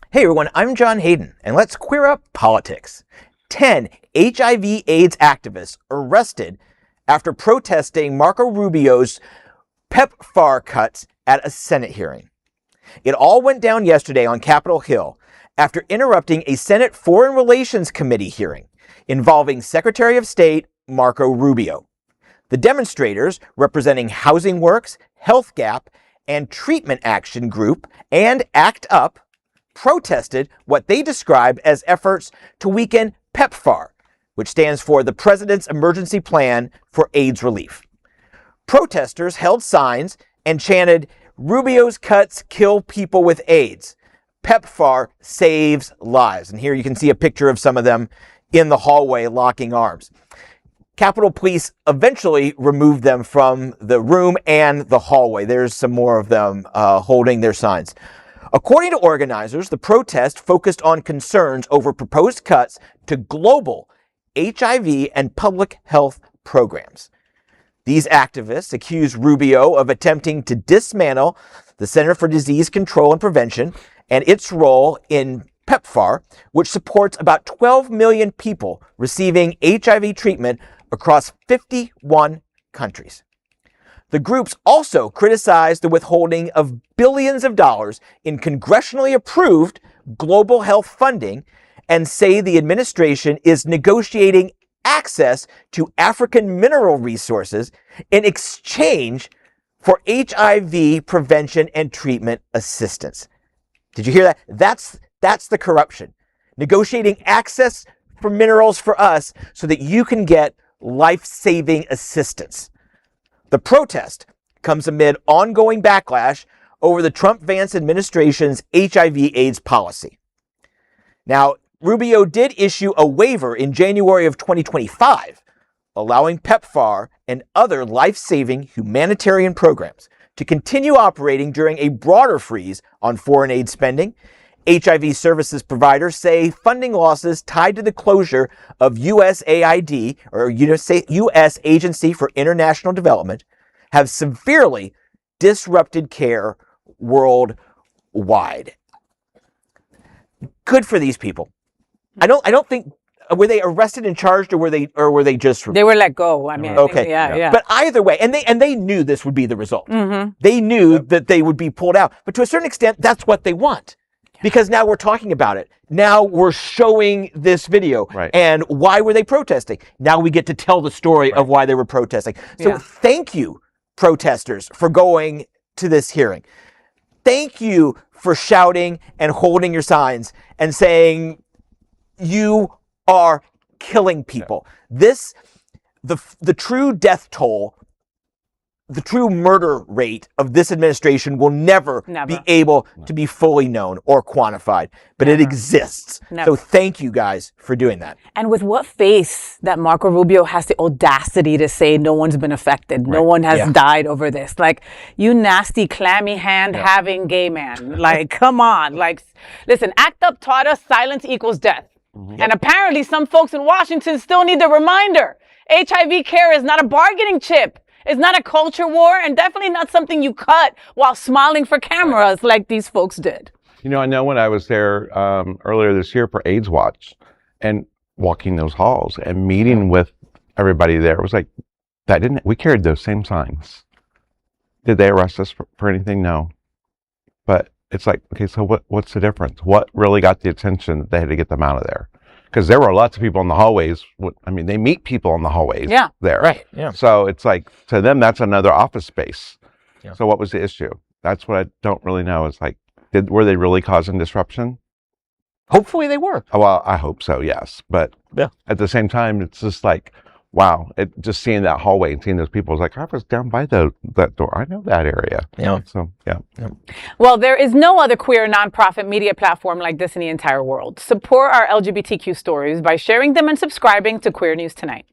Hey everyone, I'm John Hayden, and let's queer up politics. 10 HIV/AIDS activists arrested after protesting Marco Rubio's PEPFAR cuts at a Senate hearing. It all went down yesterday on Capitol Hill after interrupting a Senate Foreign Relations Committee hearing involving Secretary of State Marco Rubio. The demonstrators, representing Housing Works, Health Gap, and Treatment Action Group and ACT UP, protested what they described as efforts to weaken PEPFAR, which stands for the President's Emergency Plan for AIDS Relief. Protesters held signs and chanted, "Rubio's cuts kill people with AIDS. PEPFAR saves lives." And here you can see a picture of some of them in the hallway locking arms. Capitol Police eventually removed them from the room and the hallway. There's some more of them holding their signs. According to organizers, the protest focused on concerns over proposed cuts to global HIV and public health programs. These activists accuse Rubio of attempting to dismantle the Center for Disease Control and Prevention and its role in PEPFAR, which supports about 12 million people receiving HIV treatment across 51 countries. The groups also criticized the withholding of billions of dollars in congressionally approved global health funding and say the administration is negotiating access to African mineral resources in exchange for HIV prevention and treatment assistance. Did you hear that? That's the corruption. Negotiating access for minerals for us so that you can get life-saving assistance. The protest comes amid ongoing backlash over the Trump-Vance administration's HIV/AIDS policy. Now, Rubio did issue a waiver in January of 2025, allowing PEPFAR and other life-saving humanitarian programs to continue operating during a broader freeze on foreign aid spending. HIV services providers say funding losses tied to the closure of USAID, or U.S. Agency for International Development, have severely disrupted care worldwide. Good for these people. I don't think, were they arrested and charged, or were they just? They were let go. I mean, okay, yeah. But either way, and they knew this would be the result. Mm-hmm. They knew that they would be pulled out. But to a certain extent, that's what they want. Because now we're talking about it. Now we're showing this video. Right. And why were they protesting? Now we get to tell the story of why they were protesting. So thank you, protesters, for going to this hearing. Thank you for shouting and holding your signs and saying, you are killing people. This, the true death toll, the true murder rate of this administration will never be able to be fully known or quantified, but it exists. So thank you guys for doing that. And with what face that Marco Rubio has the audacity to say no one's been affected, no one has died over this. Like, you nasty, clammy hand-having gay man. Like, come on. Like, listen, ACT UP taught us silence equals death. And apparently some folks in Washington still need the reminder. HIV care is not a bargaining chip. It's not a culture war, and definitely not something you cut while smiling for cameras like these folks did. You know, I know when I was there earlier this year for AIDS Watch and walking those halls and meeting with everybody there, it was like, we carried those same signs. Did they arrest us for anything? No. But it's like, okay, so what's the difference? What really got the attention that they had to get them out of there? Because there were lots of people in the hallways. I mean, they meet people in the hallways there. Right. Yeah. So it's like, to them, that's another office space. Yeah. So what was the issue? That's what I don't really know. It's like, were they really causing disruption? Hopefully they were. Well, I hope so, yes. But at the same time, it's just like, wow, just seeing that hallway and seeing those people, was like, I was down by that door. I know that area. Yeah. So, yeah. Well, there is no other queer nonprofit media platform like this in the entire world. Support our LGBTQ stories by sharing them and subscribing to Queer News Tonight.